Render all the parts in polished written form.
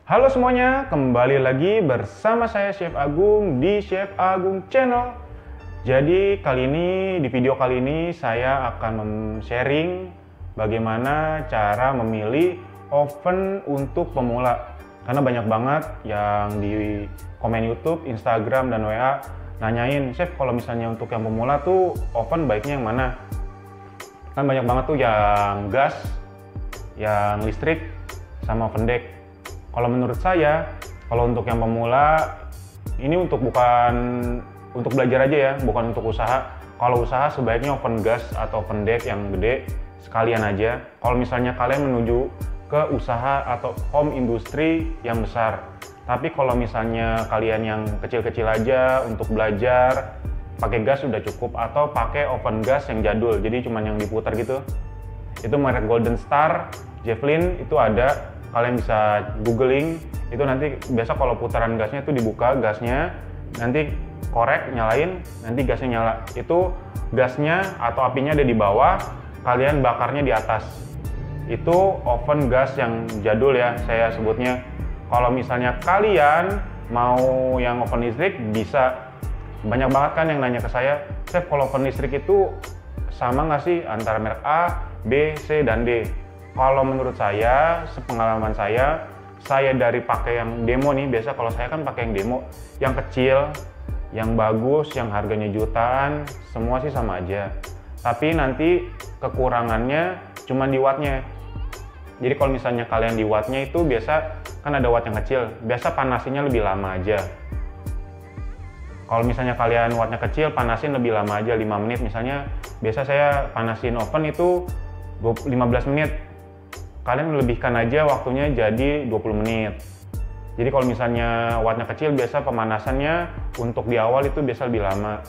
Halo semuanya, kembali lagi bersama saya Chef Agung di Chef Agung Channel. Jadi di video kali ini saya akan sharing bagaimana cara memilih oven untuk pemula. Karena banyak banget yang di komen YouTube, Instagram, dan WA nanyain, Chef kalau misalnya untuk yang pemula tuh oven baiknya yang mana? Kan banyak banget tuh yang gas, yang listrik, sama oven deck. Kalau menurut saya, kalau untuk yang pemula, ini bukan untuk belajar aja ya, bukan untuk usaha. Kalau usaha sebaiknya oven gas atau oven deck yang gede sekalian aja. Kalau misalnya kalian menuju ke usaha atau home industry yang besar. Tapi kalau misalnya kalian yang kecil-kecil aja untuk belajar, pakai gas sudah cukup, atau pakai oven gas yang jadul, jadi cuman yang diputar gitu. Itu merek Golden Star, Javelin itu ada. Kalian bisa googling, itu nanti biasa kalau putaran gasnya itu dibuka gasnya, nanti korek, nyalain, nanti gasnya nyala. Itu gasnya atau apinya ada di bawah, kalian bakarnya di atas. Itu oven gas yang jadul ya, saya sebutnya. Kalau misalnya kalian mau yang oven listrik, bisa. Banyak banget kan yang nanya ke saya, Chef kalau oven listrik itu sama nggak sih antara merek A, B, C, dan D? Kalau menurut saya, sepengalaman saya dari pakai yang demo nih, biasa kalau saya kan pakai yang demo, yang kecil, yang bagus, yang harganya jutaan, semua sih sama aja. Tapi nanti kekurangannya cuma di wattnya. Jadi kalau misalnya kalian di wattnya itu biasa, kan ada watt yang kecil, biasa panasinya lebih lama aja. Kalau misalnya kalian wattnya kecil, panasin lebih lama aja, 5 menit misalnya. Biasa saya panasin oven itu 15 menit. Kalian lebihkan aja waktunya jadi 20 menit. Jadi kalau misalnya wattnya kecil, biasa pemanasannya untuk di awal itu biasa lebih lama.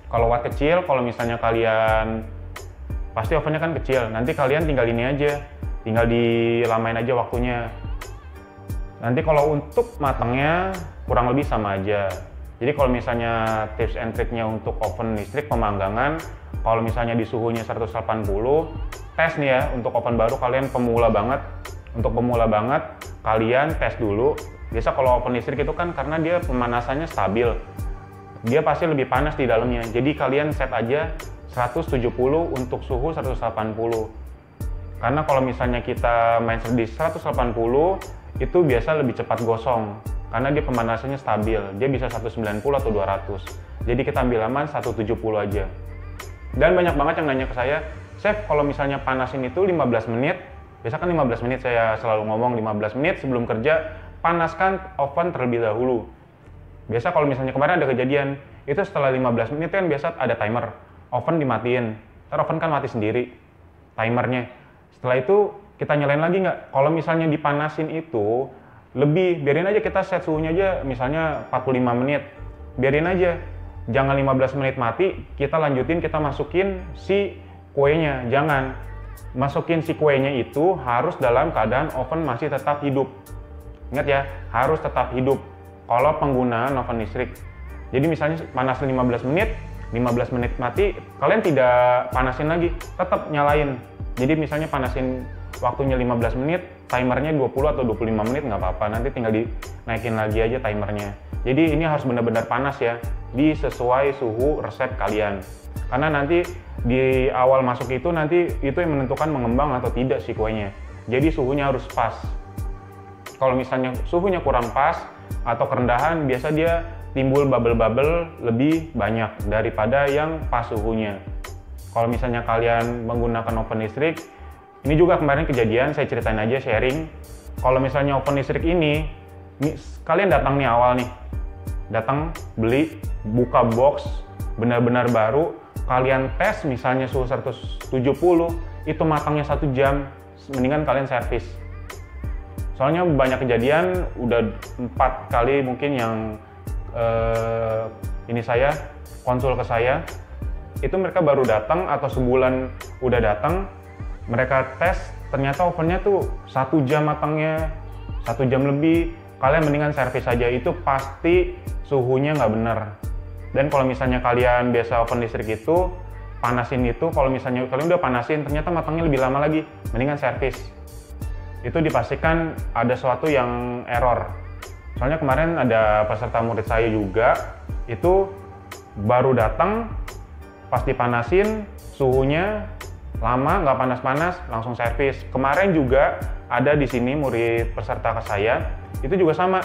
Kalau watt kecil, kalau misalnya kalian, pasti ovennya kan kecil, nanti kalian tinggal ini aja, tinggal dilamain aja waktunya. Nanti kalau untuk matangnya kurang lebih sama aja. Jadi kalau misalnya tips and triknya untuk oven listrik pemanggangan, kalau misalnya di suhunya 180, tes nih ya, untuk oven baru kalian pemula banget. Untuk pemula banget, kalian tes dulu. Biasa kalau oven listrik itu kan karena dia pemanasannya stabil, dia pasti lebih panas di dalamnya. Jadi kalian set aja 170 untuk suhu 180. Karena kalau misalnya kita main di 180, itu biasa lebih cepat gosong. Karena dia pemanasannya stabil, dia bisa 190 atau 200. Jadi kita ambil aman 170 aja. Dan banyak banget yang nanya ke saya, Chef kalau misalnya panasin itu 15 menit, biasa kan 15 menit saya selalu ngomong 15 menit sebelum kerja, panaskan oven terlebih dahulu. Biasa kalau misalnya kemarin ada kejadian, itu setelah 15 menit kan biasa ada timer, oven dimatiin, ntar oven kan mati sendiri, timernya. Setelah itu kita nyalain lagi nggak? Kalau misalnya dipanasin itu, biarin aja kita set suhunya aja misalnya 45 menit, biarin aja. Jangan 15 menit mati, kita lanjutin, kita masukin si kuenya. Jangan masukin si kuenya itu harus dalam keadaan oven masih tetap hidup. Ingat ya, harus tetap hidup kalau penggunaan oven listrik. Jadi misalnya panas 15 menit, 15 menit mati, kalian tidak panasin lagi, tetap nyalain. Jadi misalnya panasin waktunya 15 menit, timernya 20 atau 25 menit nggak apa-apa, nanti tinggal dinaikin lagi aja timernya. Jadi ini harus benar-benar panas ya, sesuai suhu resep kalian. Karena nanti di awal masuk itu nanti itu yang menentukan mengembang atau tidak si kuenya. Jadi suhunya harus pas. Kalau misalnya suhunya kurang pas atau kerendahan, biasa dia timbul bubble-bubble lebih banyak daripada yang pas suhunya. Kalau misalnya kalian menggunakan oven listrik, ini juga kemarin kejadian, saya ceritain aja, sharing. Kalau misalnya oven listrik ini kalian datang nih awal nih, datang beli, buka box, benar-benar baru, kalian tes misalnya suhu 170, itu matangnya 1 jam, mendingan kalian servis. Soalnya banyak kejadian, udah 4 kali mungkin yang ini saya konsul ke saya, itu mereka baru datang atau sebulan udah datang, mereka tes, ternyata ovennya tuh 1 jam matangnya, 1 jam lebih. Kalian mendingan servis aja, itu pasti suhunya nggak bener. Dan kalau misalnya kalian biasa oven listrik itu, panasin itu, kalau misalnya kalian udah panasin, ternyata matangnya lebih lama lagi, mendingan servis. itu dipastikan ada sesuatu yang error. Soalnya kemarin ada peserta murid saya juga, itu baru datang, pas dipanasin, suhunya lama, nggak panas-panas, langsung servis. Kemarin juga ada di sini murid peserta ke saya, itu juga sama.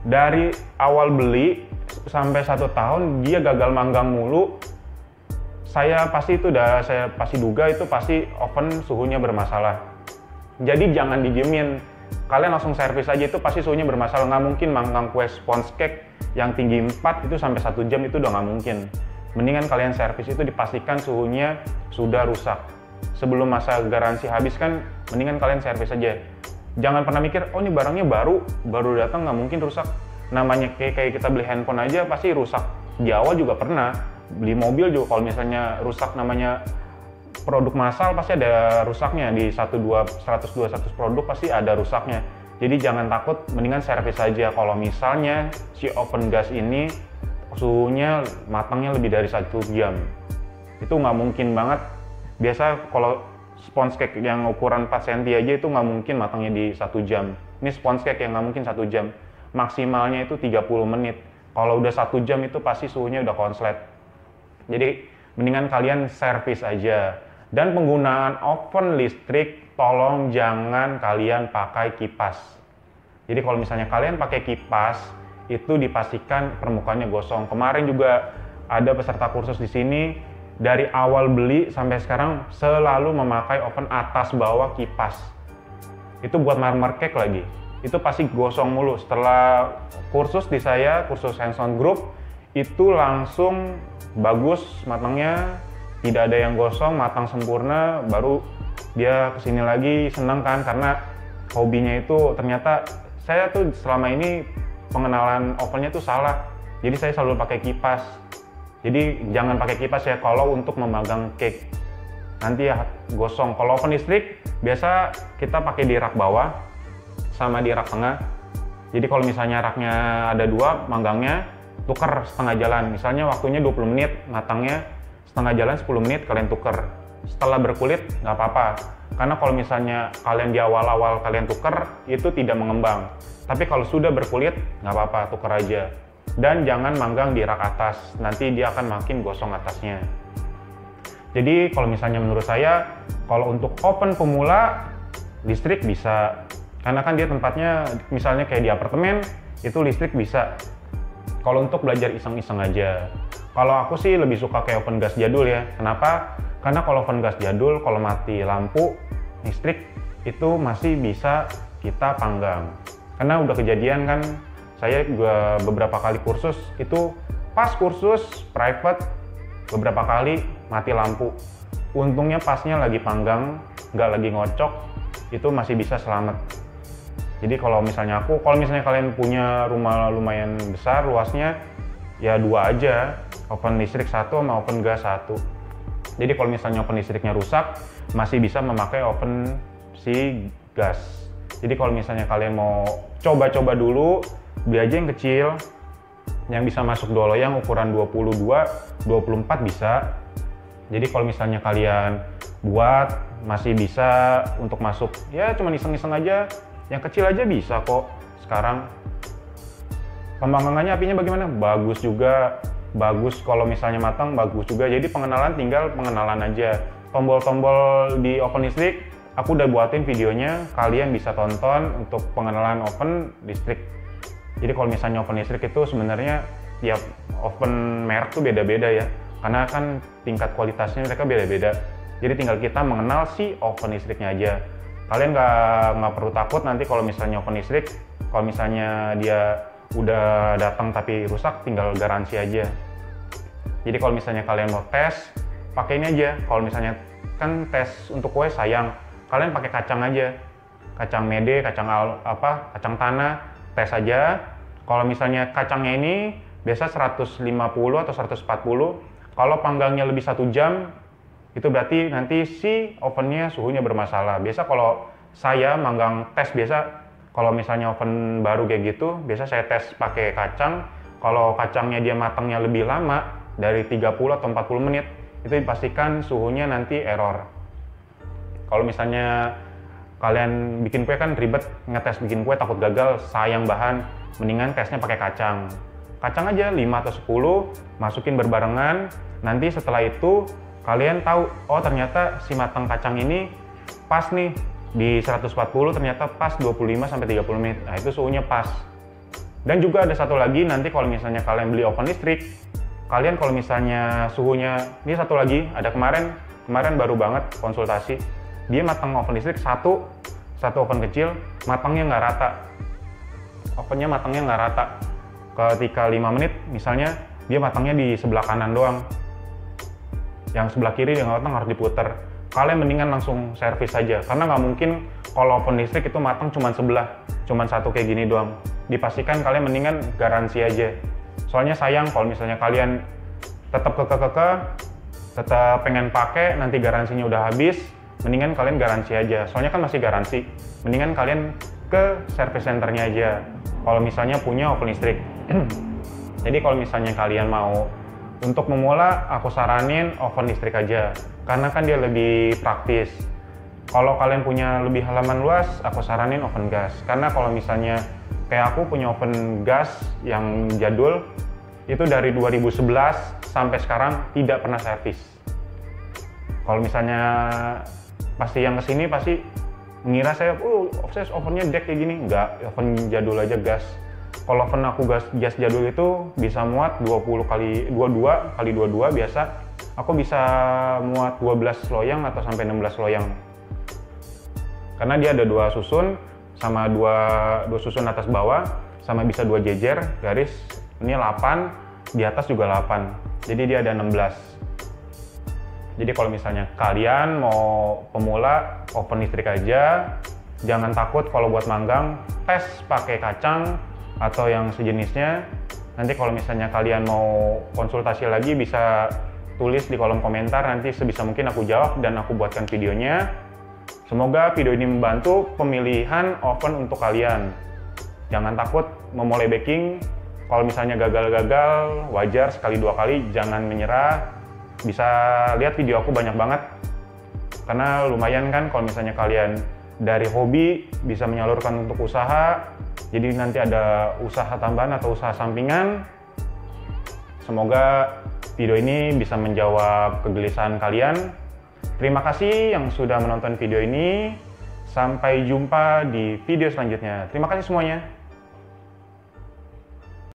Dari awal beli sampai 1 tahun, dia gagal manggang mulu. Saya pasti duga itu pasti oven suhunya bermasalah. Jadi jangan didiemin, kalian langsung servis aja, itu pasti suhunya bermasalah. Nggak mungkin manggang kue sponge cake yang tinggi 4 itu sampai 1 jam, itu udah nggak mungkin. Mendingan kalian servis itu dipastikan suhunya sudah rusak. Sebelum masa garansi habis kan, mendingan kalian servis aja. Jangan pernah mikir, oh ini barangnya baru datang nggak mungkin rusak. Namanya kayak kita beli handphone aja pasti rusak. Di awal juga pernah. Beli mobil juga kalau misalnya rusak, namanya produk massal pasti ada rusaknya. Di 100 produk pasti ada rusaknya. Jadi jangan takut, mendingan servis aja. Kalau misalnya si oven gas ini suhunya matangnya lebih dari 1 jam, itu nggak mungkin banget. Biasa kalau sponge cake yang ukuran 4 cm aja itu nggak mungkin matangnya di 1 jam. Ini sponge cake yang nggak mungkin 1 jam. Maksimalnya itu 30 menit. Kalau udah 1 jam itu pasti suhunya udah konslet. Jadi mendingan kalian servis aja. Dan penggunaan oven listrik, tolong jangan kalian pakai kipas. Jadi kalau misalnya kalian pakai kipas, itu dipastikan permukaannya gosong. Kemarin juga ada peserta kursus di sini, dari awal beli sampai sekarang selalu memakai oven atas bawah kipas. Itu buat marmer cake lagi. Itu pasti gosong mulu. Setelah kursus di saya, kursus hands-on group, itu langsung bagus matangnya, tidak ada yang gosong, matang sempurna. Baru dia kesini lagi senang kan, karena hobinya itu ternyata saya tuh selama ini pengenalan ovennya tuh salah. Jadi saya selalu pakai kipas. Jadi jangan pakai kipas ya kalau untuk memagang cake. Nanti ya gosong. Kalau oven listrik biasa kita pakai di rak bawah sama di rak tengah. Jadi kalau misalnya raknya ada 2, manggangnya tuker setengah jalan. Misalnya waktunya 20 menit, matangnya setengah jalan 10 menit, kalian tuker. Setelah berkulit nggak apa-apa. Karena kalau misalnya kalian di awal-awal kalian tuker, itu tidak mengembang. Tapi kalau sudah berkulit, nggak apa-apa, tuker aja. Dan jangan manggang di rak atas, nanti dia akan makin gosong atasnya. Jadi kalau misalnya menurut saya, kalau untuk oven pemula, listrik bisa. Karena kan dia tempatnya, misalnya kayak di apartemen, itu listrik bisa. Kalau untuk belajar iseng-iseng aja. Kalau aku sih lebih suka kayak oven gas jadul ya. Kenapa? Karena kalau oven gas jadul, kalau mati lampu, listrik, itu masih bisa kita panggang. Karena udah kejadian kan, saya juga beberapa kali kursus, itu pas kursus private, beberapa kali mati lampu. Untungnya pasnya lagi panggang, nggak lagi ngocok, itu masih bisa selamat. Jadi kalau misalnya kalian punya rumah lumayan besar luasnya, ya 2 aja, oven listrik 1 sama oven gas 1. Jadi kalau misalnya oven listriknya rusak, masih bisa memakai oven si gas. Jadi kalau misalnya kalian mau coba-coba dulu, beli aja yang kecil, yang bisa masuk 2 loyang ukuran 22, 24 bisa. Jadi kalau misalnya kalian buat, masih bisa untuk masuk, ya cuma iseng-iseng aja. Yang kecil aja bisa kok sekarang. Pembangkangannya apinya bagaimana? Bagus juga. Bagus kalau misalnya matang, bagus juga. Jadi tinggal pengenalan aja. Tombol-tombol di oven listrik, aku udah buatin videonya. Kalian bisa tonton untuk pengenalan oven listrik. Jadi kalau misalnya oven listrik itu sebenarnya tiap oven merek tuh beda-beda ya. Karena kan tingkat kualitasnya mereka beda-beda. Jadi tinggal kita mengenal si oven listriknya aja. Kalian nggak perlu takut nanti kalau misalnya oven listrik, kalau misalnya dia udah datang tapi rusak, tinggal garansi aja. Jadi kalau misalnya kalian mau tes, pakai ini aja. Kalau misalnya kan tes untuk kue sayang, kalian pakai kacang aja, kacang mede, kacang tanah, tes aja. Kalau misalnya kacangnya ini biasa 150 atau 140, kalau panggangnya lebih 1 jam, itu berarti nanti si ovennya suhunya bermasalah. Biasa kalau saya manggang tes biasa, kalau misalnya oven baru kayak gitu, biasa saya tes pakai kacang. Kalau kacangnya dia matangnya lebih lama, dari 30 atau 40 menit, itu dipastikan suhunya nanti error. Kalau misalnya Kalian bikin kue kan ribet, ngetes bikin kue takut gagal, sayang bahan, mendingan tesnya pakai kacang. Kacang aja 5 atau 10, masukin berbarengan. Nanti setelah itu kalian tahu, oh ternyata si matang kacang ini pas nih di 140, ternyata pas 25 sampai 30 menit. Nah, itu suhunya pas. Dan juga ada satu lagi, nanti kalau misalnya kalian beli oven listrik, kalian kalau misalnya suhunya, ini satu lagi, ada kemarin baru banget konsultasi, dia matang oven listrik satu oven kecil, matangnya nggak rata. Ovennya matangnya nggak rata. Ketika 5 menit, misalnya dia matangnya di sebelah kanan doang. Yang sebelah kiri dia nggak matang, harus diputer. Kalian mendingan langsung servis saja, karena nggak mungkin kalau oven listrik itu matang cuma sebelah, cuma satu kayak gini doang. Dipastikan kalian mendingan garansi aja. Soalnya sayang kalau misalnya kalian tetap tetap pengen pakai, nanti garansinya udah habis, mendingan kalian garansi aja. Soalnya kan masih garansi, mendingan kalian ke service centernya aja kalau misalnya punya oven listrik. Jadi kalau misalnya kalian mau untuk memula, aku saranin oven listrik aja, karena kan dia lebih praktis. Kalau kalian punya lebih halaman luas, aku saranin oven gas, karena kalau misalnya kayak aku punya oven gas yang jadul, itu dari 2011 sampai sekarang tidak pernah servis. Kalau misalnya pasti yang kesini pasti mengira saya, ovennya deck kayak gini. Enggak, oven jadul aja gas. Kalau oven aku gas jadul itu bisa muat 22 kali 22 biasa. Aku bisa muat 12 loyang atau sampai 16 loyang. Karena dia ada 2 susun, sama 2 susun atas bawah, sama bisa 2 jejer garis. Ini 8, di atas juga 8. Jadi dia ada 16. Jadi kalau misalnya kalian mau pemula, oven listrik aja. Jangan takut kalau buat manggang, tes pakai kacang atau yang sejenisnya. Nanti kalau misalnya kalian mau konsultasi lagi, bisa tulis di kolom komentar, nanti sebisa mungkin aku jawab dan aku buatkan videonya. Semoga video ini membantu pemilihan oven untuk kalian. Jangan takut memulai baking. Kalau misalnya gagal-gagal, wajar, sekali 2 kali, jangan menyerah. Bisa lihat video aku banyak banget. Karena lumayan kan kalau misalnya kalian dari hobi bisa menyalurkan untuk usaha. Jadi nanti ada usaha tambahan atau usaha sampingan. Semoga video ini bisa menjawab kegelisahan kalian. Terima kasih yang sudah menonton video ini. Sampai jumpa di video selanjutnya. Terima kasih semuanya.